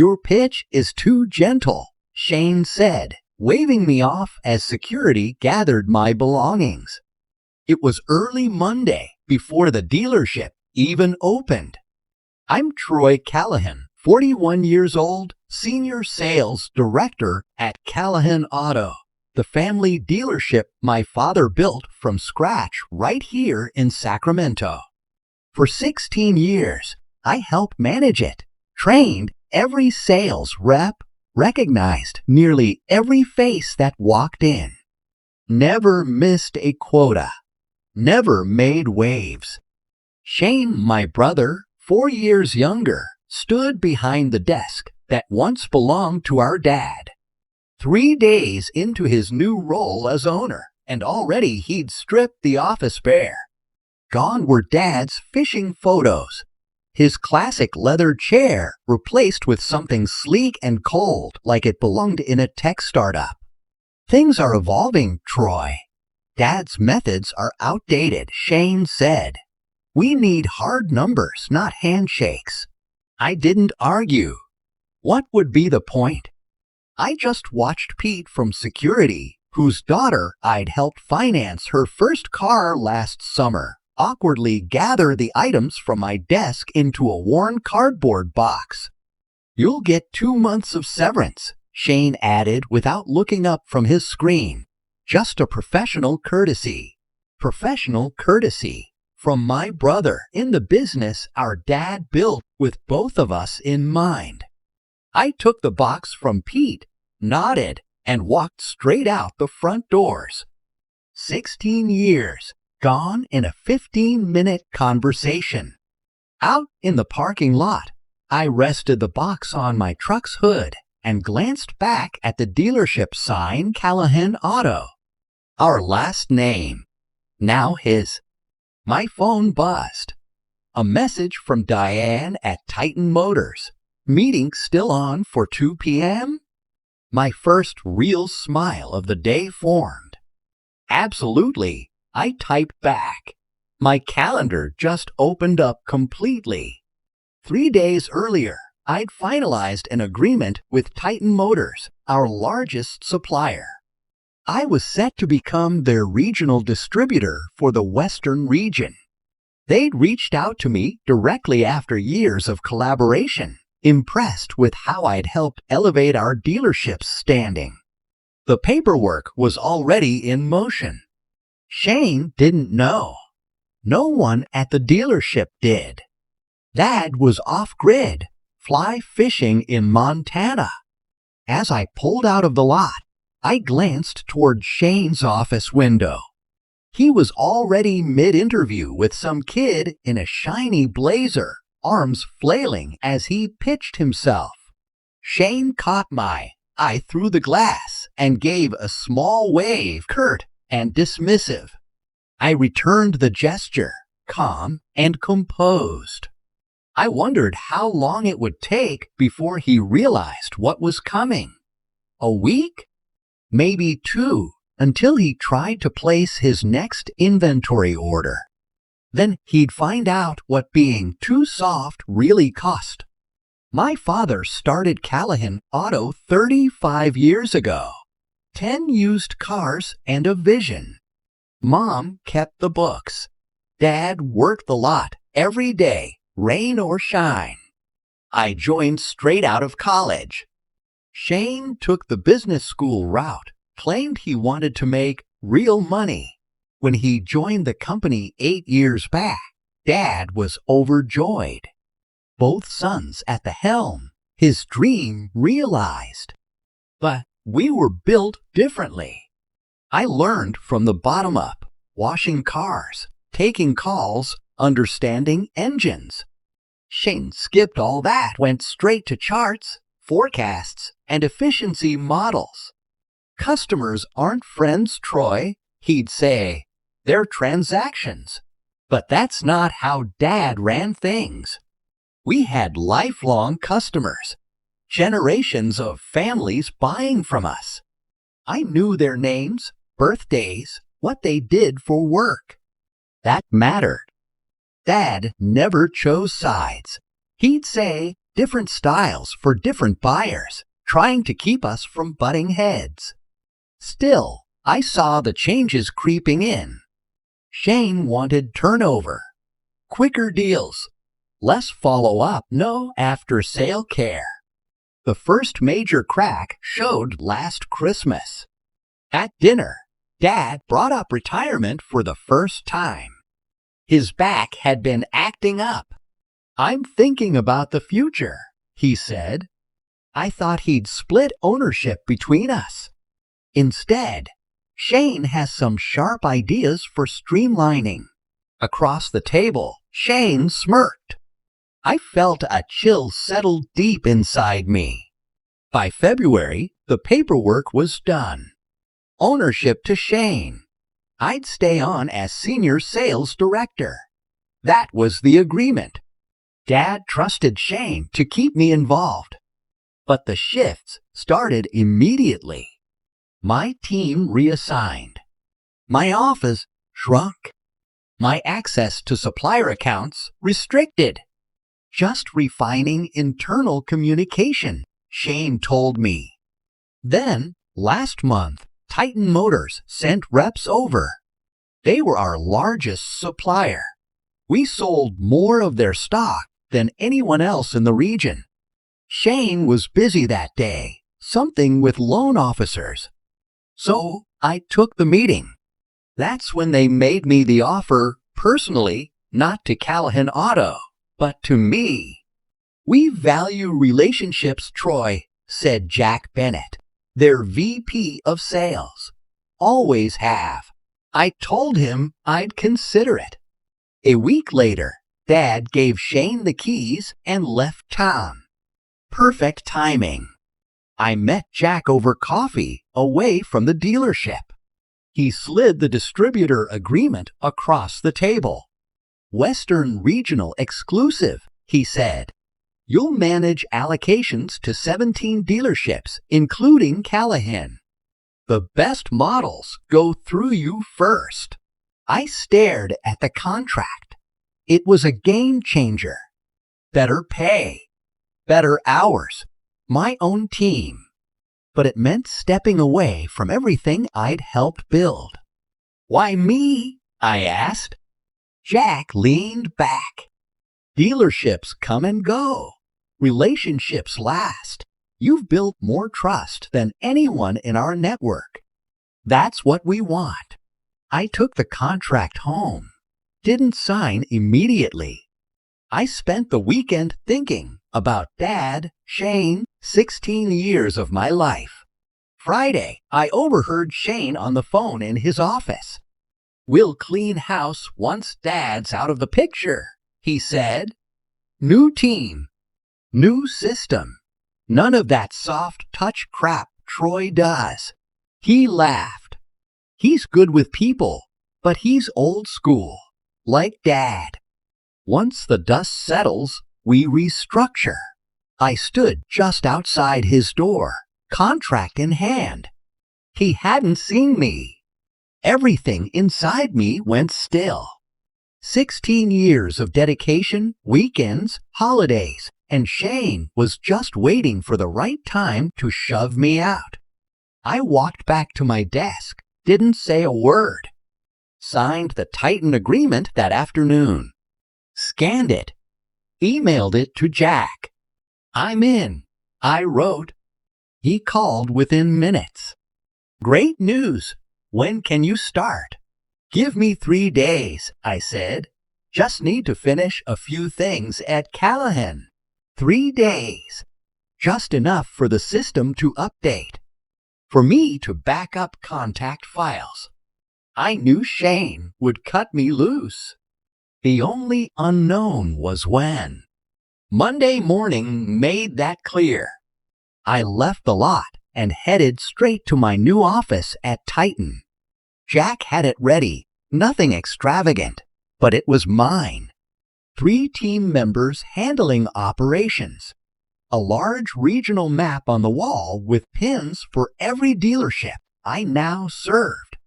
"Your pitch is too gentle," Shane said, waving me off as security gathered my belongings. It was early Monday, before the dealership even opened. I'm Troy Callahan, 41 years old, Senior Sales Director at Callahan Auto, the family dealership my father built from scratch right here in Sacramento. For 16 years, I helped manage it, trained every sales rep, recognized nearly every face that walked in. Never missed a quota. Never made waves. Shane, my brother, 4 years younger, stood behind the desk that once belonged to our dad. 3 days into his new role as owner, and already he'd stripped the office bare. Gone were Dad's fishing photos. His classic leather chair replaced with something sleek and cold like it belonged in a tech startup. "Things are evolving, Troy. Dad's methods are outdated," Shane said. "We need hard numbers, not handshakes." I didn't argue. What would be the point? I just watched Pete from security, whose daughter I'd helped finance her first car last summer, awkwardly gather the items from my desk into a worn cardboard box. "You'll get 2 months of severance," Shane added without looking up from his screen. "Just a professional courtesy." Professional courtesy from my brother in the business our dad built with both of us in mind. I took the box from Pete, nodded, and walked straight out the front doors. 16 years gone in a 15-minute conversation. Out in the parking lot, I rested the box on my truck's hood and glanced back at the dealership sign, Callahan Auto. Our last name. Now his. My phone buzzed. A message from Diane at Titan Motors. "Meeting still on for 2 p.m.? My first real smile of the day formed. "Absolutely," I typed back. My calendar just opened up completely. 3 days earlier, I'd finalized an agreement with Titan Motors, our largest supplier. I was set to become their regional distributor for the Western region. They'd reached out to me directly after years of collaboration, impressed with how I'd helped elevate our dealership's standing. The paperwork was already in motion. Shane didn't know. No one at the dealership did. Dad was off-grid, fly fishing in Montana. As I pulled out of the lot, I glanced toward Shane's office window. He was already mid-interview with some kid in a shiny blazer, arms flailing as he pitched himself. Shane caught my eye through the glass and gave a small wave, curt and dismissive. I returned the gesture, calm and composed. I wondered how long it would take before he realized what was coming. A week? Maybe 2, until he tried to place his next inventory order. Then he'd find out what being too soft really cost. My father started Callahan Auto 35 years ago. 10 used cars and a vision. Mom kept the books. Dad worked the lot every day, rain or shine. I joined straight out of college. Shane took the business school route, claimed he wanted to make real money. When he joined the company 8 years back, Dad was overjoyed. Both sons at the helm, his dream realized. But we were built differently. I learned from the bottom up, washing cars, taking calls, understanding engines. Shane skipped all that, went straight to charts, forecasts, and efficiency models. "Customers aren't friends, Troy," he'd say. "They're transactions." But that's not how Dad ran things. We had lifelong customers, generations of families buying from us. I knew their names, birthdays, what they did for work. That mattered. Dad never chose sides. He'd say, different styles for different buyers, trying to keep us from butting heads. Still, I saw the changes creeping in. Shane wanted turnover, quicker deals, less follow-up, no after-sale care. The first major crack showed last Christmas. At dinner, Dad brought up retirement for the first time. His back had been acting up. "I'm thinking about the future," he said. I thought he'd split ownership between us. Instead, Shane has some sharp ideas for streamlining. Across the table, Shane smirked. I felt a chill settle deep inside me. By February, the paperwork was done. Ownership to Shane. I'd stay on as senior sales director. That was the agreement. Dad trusted Shane to keep me involved. But the shifts started immediately. My team reassigned. My office shrunk. My access to supplier accounts restricted. Just refining internal communication, Shane told me. Then, last month, Titan Motors sent reps over. They were our largest supplier. We sold more of their stock than anyone else in the region. Shane was busy that day, something with loan officers. So I took the meeting. That's when they made me the offer personally, not to Callahan Auto, but to me. "We value relationships, Troy," said Jack Bennett, their VP of sales. "Always have." I told him I'd consider it. A week later, Dad gave Shane the keys and left town. Perfect timing. I met Jack over coffee away from the dealership. He slid the distributor agreement across the table. "Western Regional exclusive," he said. "You'll manage allocations to 17 dealerships, including Callahan. The best models go through you first." I stared at the contract. It was a game changer. Better pay, better hours, my own team. But it meant stepping away from everything I'd helped build. "Why me?" I asked. Jack leaned back. "Dealerships come and go. Relationships last. You've built more trust than anyone in our network. That's what we want." I took the contract home. Didn't sign immediately. I spent the weekend thinking about Dad, Shane, 16 years of my life. Friday, I overheard Shane on the phone in his office. "We'll clean house once Dad's out of the picture," he said. "New team, new system. None of that soft touch crap Troy does." He laughed. "He's good with people, but he's old school, like Dad. Once the dust settles, we restructure." I stood just outside his door, contract in hand. He hadn't seen me. Everything inside me went still. 16 years of dedication, weekends, holidays, and Shane was just waiting for the right time to shove me out. I walked back to my desk, didn't say a word. Signed the Titan agreement that afternoon. Scanned it. Emailed it to Jack. "I'm in," I wrote. He called within minutes. "Great news. When can you start?" "Give me 3 days," I said. "Just need to finish a few things at Callahan." 3 days. Just enough for the system to update. For me to back up contact files. I knew Shane would cut me loose. The only unknown was when. Monday morning made that clear. I left the lot and headed straight to my new office at Titan. Jack had it ready, nothing extravagant, but it was mine. 3 team members handling operations. A large regional map on the wall with pins for every dealership I now served.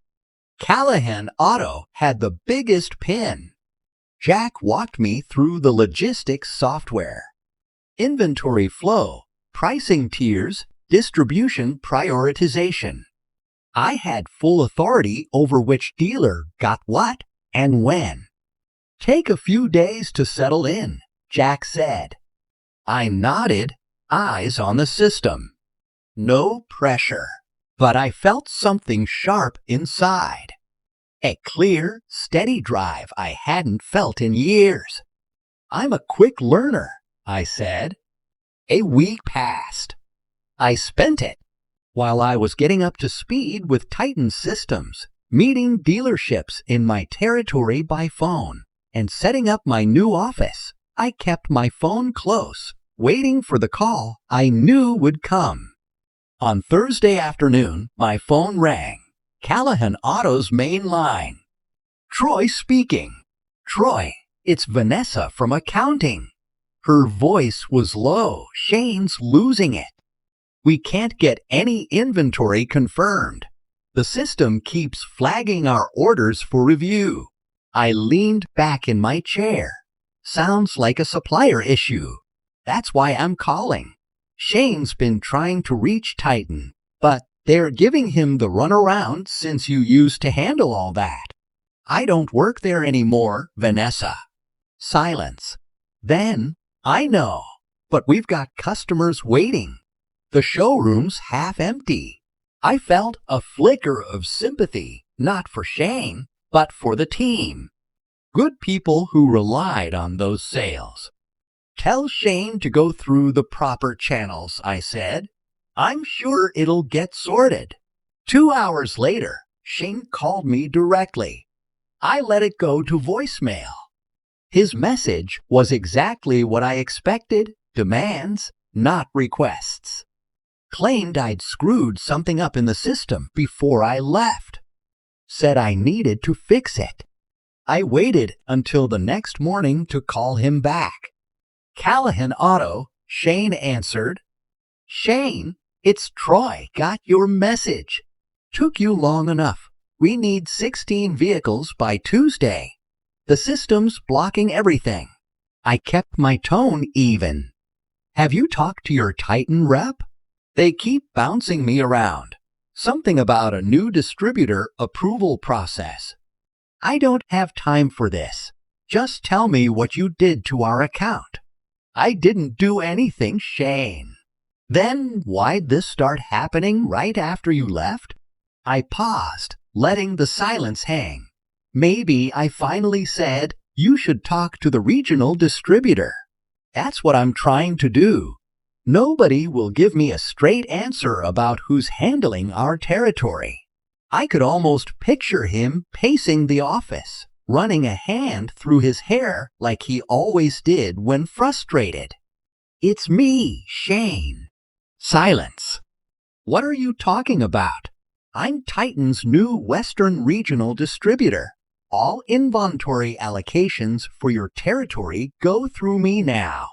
Callahan Auto had the biggest pin. Jack walked me through the logistics software. inventory flow, pricing tiers, distribution prioritization. I had full authority over which dealer got what and when. Take a few days to settle in, Jack said. I nodded, eyes on the system. No pressure, but I felt something sharp inside. A clear, steady drive I hadn't felt in years. I'm a quick learner, I said. A week passed. I spent it while I was getting up to speed with Titan systems, meeting dealerships in my territory by phone, and setting up my new office. I kept my phone close, waiting for the call I knew would come. On Thursday afternoon, my phone rang. Callahan Auto's main line. Troy speaking. Troy, it's Vanessa from accounting. Her voice was low. Shane's losing it. We can't get any inventory confirmed. The system keeps flagging our orders for review. I leaned back in my chair. Sounds like a supplier issue. That's why I'm calling. Shane's been trying to reach Titan, but they're giving him the runaround since you used to handle all that. I don't work there anymore, Vanessa. Silence. Then, I know, but we've got customers waiting. The showroom's half empty. I felt a flicker of sympathy, not for Shane, but for the team. Good people who relied on those sales. Tell Shane to go through the proper channels, I said. I'm sure it'll get sorted. 2 hours later, Shane called me directly. I let it go to voicemail. His message was exactly what I expected, demands, not requests. Claimed I'd screwed something up in the system before I left. Said I needed to fix it. I waited until the next morning to call him back. Callahan Auto, Shane answered. Shane, it's Troy. Got your message. Took you long enough. We need 16 vehicles by Tuesday. The system's blocking everything. I kept my tone even. Have you talked to your Titan rep? They keep bouncing me around. Something about a new distributor approval process. I don't have time for this. Just tell me what you did to our account. I didn't do anything, Shane. Then why'd this start happening right after you left? I paused, letting the silence hang. Maybe I finally said, you should talk to the regional distributor. That's what I'm trying to do. Nobody will give me a straight answer about who's handling our territory. I could almost picture him pacing the office, running a hand through his hair like he always did when frustrated. It's me, Shane. Silence. What are you talking about? I'm Titan's new Western Regional Distributor. All inventory allocations for your territory go through me now.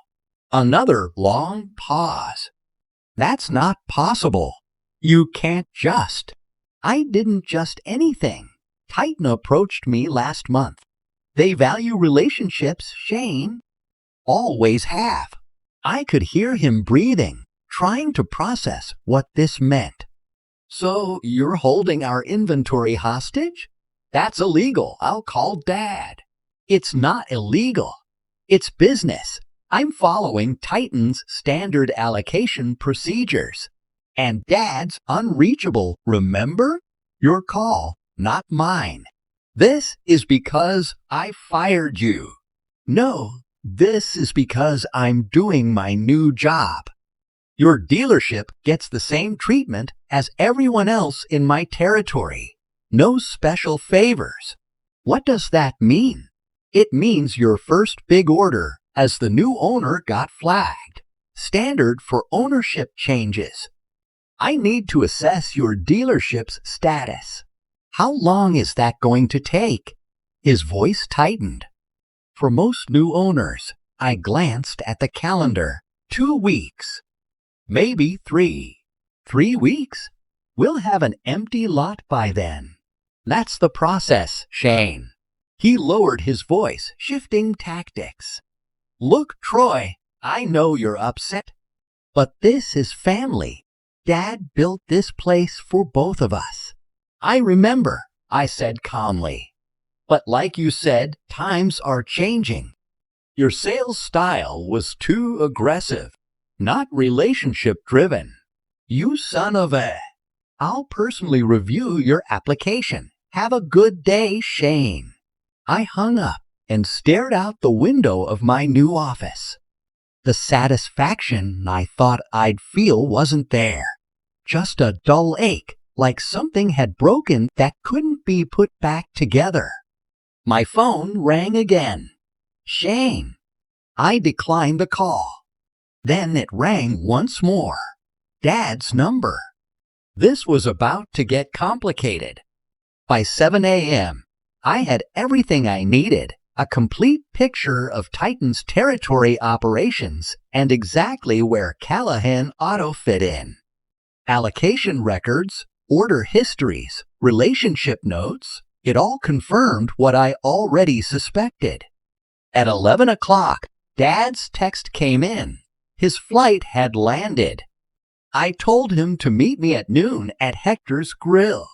Another long pause. That's not possible. You can't just. I didn't just anything. Titan approached me last month. They value relationships, Shane. Always have. I could hear him breathing, trying to process what this meant. So you're holding our inventory hostage? That's illegal. I'll call Dad. It's not illegal. It's business. I'm following Titan's standard allocation procedures. And Dad's unreachable, remember? Your call, not mine. This is because I fired you. No, this is because I'm doing my new job. Your dealership gets the same treatment as everyone else in my territory. No special favors. What does that mean? It means your first big order as the new owner got flagged. Standard for ownership changes. I need to assess your dealership's status. How long is that going to take? His voice tightened. For most new owners, I glanced at the calendar. 2 weeks. Maybe 3. 3 weeks? We'll have an empty lot by then. That's the process, Shane. He lowered his voice, shifting tactics. Look, Troy, I know you're upset, but this is family. Dad built this place for both of us. I remember, I said calmly. But like you said, times are changing. Your sales style was too aggressive, not relationship-driven. You son of a... I'll personally review your application. Have a good day, Shane. I hung up and stared out the window of my new office. The satisfaction I thought I'd feel wasn't there. Just a dull ache, like something had broken that couldn't be put back together. My phone rang again. Shane. I declined the call. Then it rang once more. Dad's number. This was about to get complicated. By 7 a.m., I had everything I needed, a complete picture of Titan's territory operations and exactly where Callahan Auto fit in. Allocation records, order histories, relationship notes, it all confirmed what I already suspected. At 11 o'clock, Dad's text came in. His flight had landed. I told him to meet me at noon at Hector's Grill.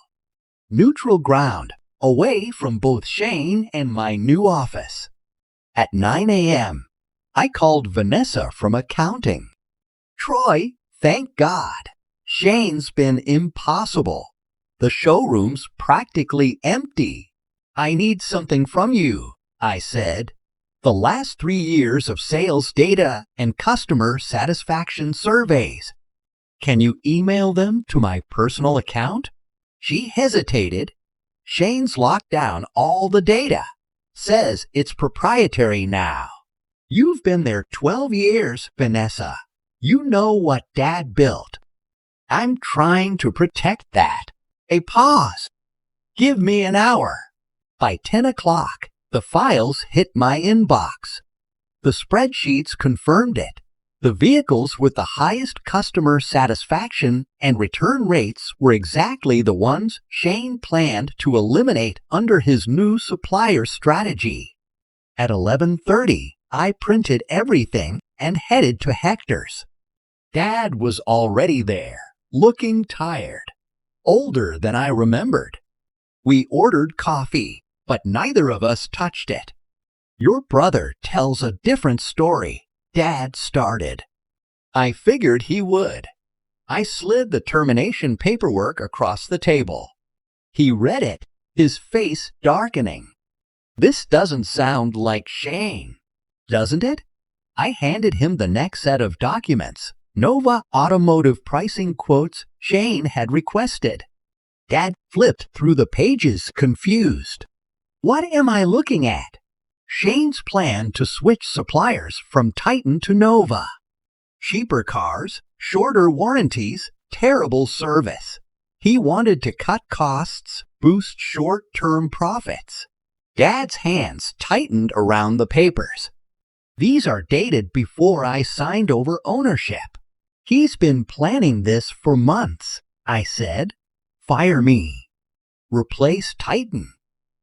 Neutral ground, away from both Shane and my new office. At 9 a.m., I called Vanessa from accounting. Troy, thank God. Shane's been impossible. The showroom's practically empty. I need something from you, I said. The last 3 years of sales data and customer satisfaction surveys. Can you email them to my personal account? She hesitated. Shane's locked down all the data. Says it's proprietary now. You've been there 12 years, Vanessa. You know what Dad built. I'm trying to protect that. A pause. Give me an hour. By 10 o'clock, the files hit my inbox. The spreadsheets confirmed it. The vehicles with the highest customer satisfaction and return rates were exactly the ones Shane planned to eliminate under his new supplier strategy. At 11:30, I printed everything and headed to Hector's. Dad was already there, looking tired, older than I remembered. We ordered coffee, but neither of us touched it. Your brother tells a different story, Dad started. I figured he would. I slid the termination paperwork across the table. He read it, his face darkening. This doesn't sound like Shane, doesn't it? I handed him the next set of documents, Nova automotive pricing quotes Shane had requested. Dad flipped through the pages, confused. What am I looking at? Shane's plan to switch suppliers from Titan to Nova. Cheaper cars, shorter warranties, terrible service. He wanted to cut costs, boost short-term profits. Dad's hands tightened around the papers. These are dated before I signed over ownership. He's been planning this for months, I said. Fire me. Replace Titan.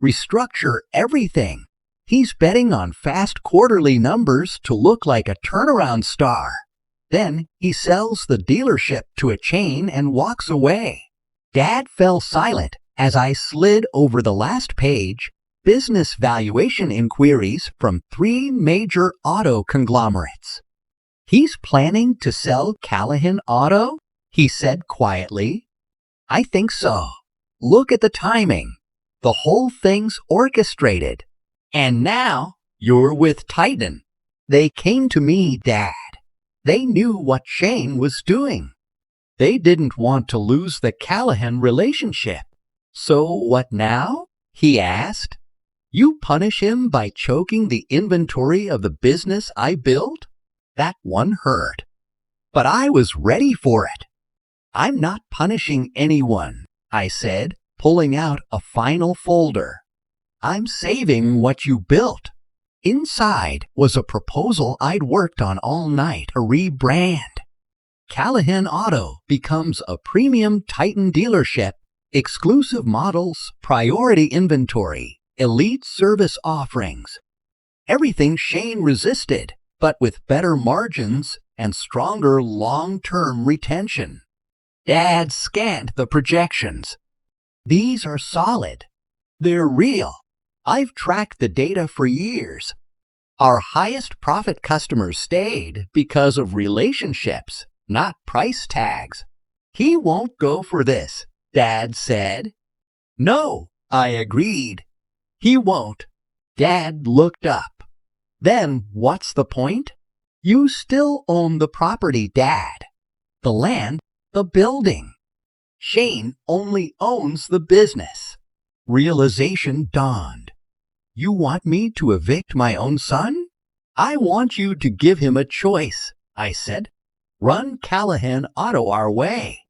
Restructure everything. He's betting on fast quarterly numbers to look like a turnaround star. Then he sells the dealership to a chain and walks away. Dad fell silent as I slid over the last page, business valuation inquiries from 3 major auto conglomerates. He's planning to sell Callahan Auto? He said quietly. I think so. Look at the timing. The whole thing's orchestrated. And now you're with Titan. They came to me, Dad. They knew what Shane was doing. They didn't want to lose the Callahan relationship. So what now? He asked. You punish him by choking the inventory of the business I built? That one hurt. But I was ready for it. I'm not punishing anyone, I said, pulling out a final folder. I'm saving what you built. Inside was a proposal I'd worked on all night, a rebrand. Callahan Auto becomes a premium Titan dealership, exclusive models, priority inventory, elite service offerings. Everything Shane resisted, but with better margins and stronger long-term retention. Dad scanned the projections. These are solid. They're real. I've tracked the data for years. Our highest profit customers stayed because of relationships, not price tags. He won't go for this, Dad said. No, I agreed. He won't. Dad looked up. Then what's the point? You still own the property, Dad. The land, the building. Shane only owns the business. Realization dawned. You want me to evict my own son? I want you to give him a choice, I said. Run Callahan Auto our way.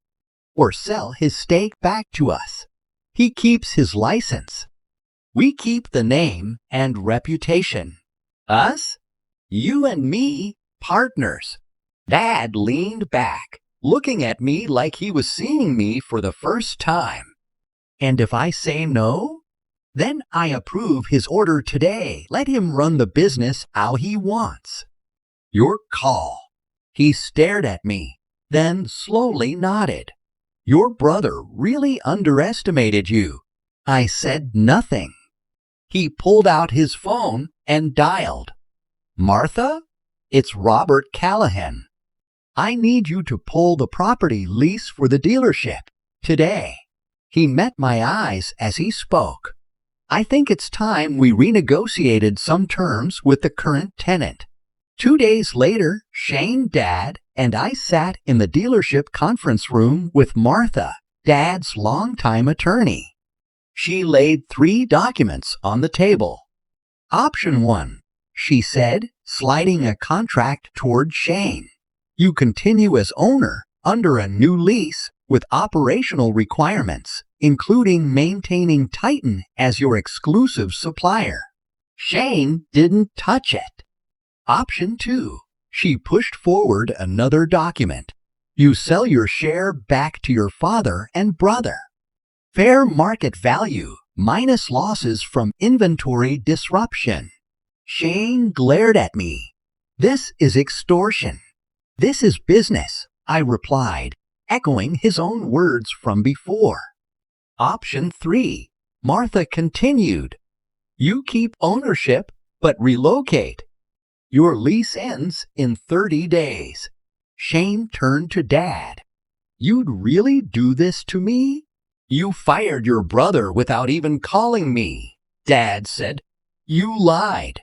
Or sell his stake back to us. He keeps his license. We keep the name and reputation. Us? You and me, partners. Dad leaned back, looking at me like he was seeing me for the first time. And if I say no? Then I approve his order today. Let him run the business how he wants. Your call. He stared at me, then slowly nodded. Your brother really underestimated you. I said nothing. He pulled out his phone and dialed. Martha? It's Robert Callahan. I need you to pull the property lease for the dealership today. He met my eyes as he spoke. I think it's time we renegotiated some terms with the current tenant. 2 days later, Shane, Dad, and I sat in the dealership conference room with Martha, Dad's longtime attorney. She laid 3 documents on the table. Option 1, she said, sliding a contract toward Shane. You continue as owner under a new lease with operational requirements, including maintaining Titan as your exclusive supplier. Shane didn't touch it. Option 2, she pushed forward another document. You sell your share back to your father and brother. Fair market value minus losses from inventory disruption. Shane glared at me. This is extortion. This is business, I replied, echoing his own words from before. Option 3, Martha continued. You keep ownership, but relocate. Your lease ends in 30 days. Shane turned to Dad. You'd really do this to me? You fired your brother without even calling me, Dad said. You lied.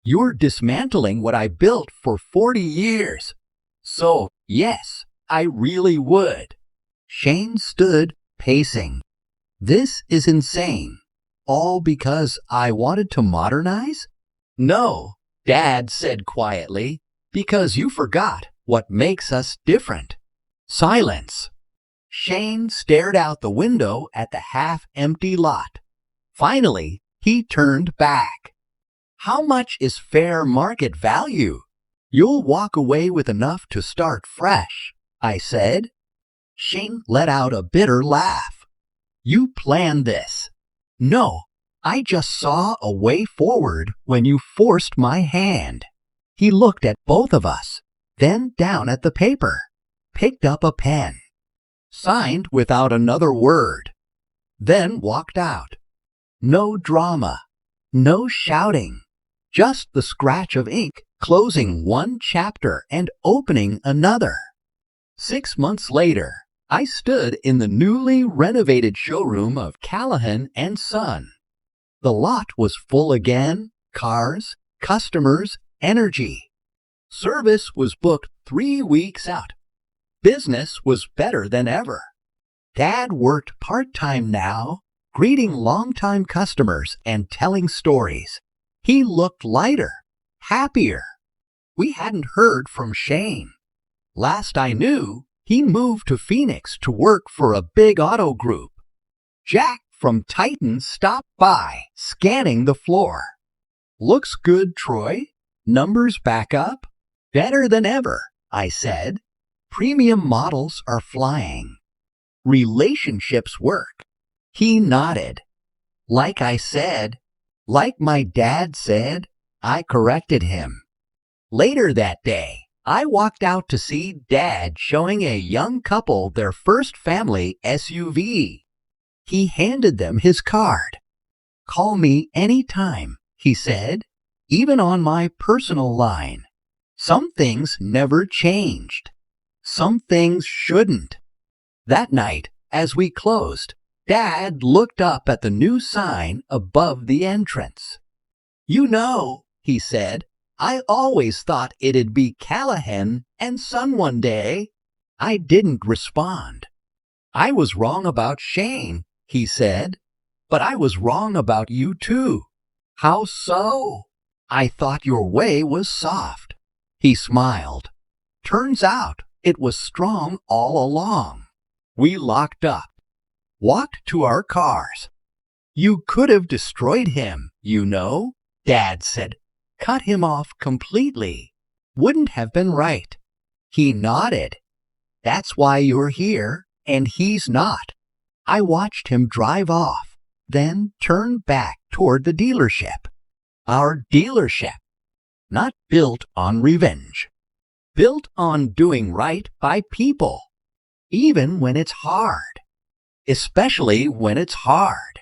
You're dismantling what I built for 40 years. So, yes, I really would. Shane stood, pacing. This is insane. All because I wanted to modernize? No, Dad said quietly, because you forgot what makes us different. Silence. Shane stared out the window at the half-empty lot. Finally, he turned back. How much is fair market value? You'll walk away with enough to start fresh, I said. Shane let out a bitter laugh. You planned this. No, I just saw a way forward when you forced my hand. He looked at both of us, then down at the paper, picked up a pen, signed without another word, then walked out. No drama, no shouting, just the scratch of ink closing one chapter and opening another. 6 months later, I stood in the newly renovated showroom of Callahan and Son. The lot was full again, cars, customers, energy. Service was booked 3 weeks out. Business was better than ever. Dad worked part-time now, greeting longtime customers and telling stories. He looked lighter, happier. We hadn't heard from Shane. Last I knew, he moved to Phoenix to work for a big auto group. Jack from Titan stopped by, scanning the floor. Looks good, Troy. Numbers back up. Better than ever, I said. Premium models are flying. Relationships work. He nodded. Like I said, like my dad said, I corrected him. Later that day, I walked out to see Dad showing a young couple their first family SUV. He handed them his card. "Call me anytime," he said, "even on my personal line." Some things never changed. Some things shouldn't. That night, as we closed, Dad looked up at the new sign above the entrance. "You know," he said, "I always thought it'd be Callahan and Son one day." I didn't respond. "I was wrong about Shane," he said, "but I was wrong about you too." "How so?" "I thought your way was soft." He smiled. "Turns out it was strong all along." We locked up, walked to our cars. "You could have destroyed him, you know," Dad said. "Cut him off completely. Wouldn't have been right." He nodded. "That's why you're here, and he's not." I watched him drive off, then turn back toward the dealership. Our dealership, not built on revenge, built on doing right by people, even when it's hard, especially when it's hard.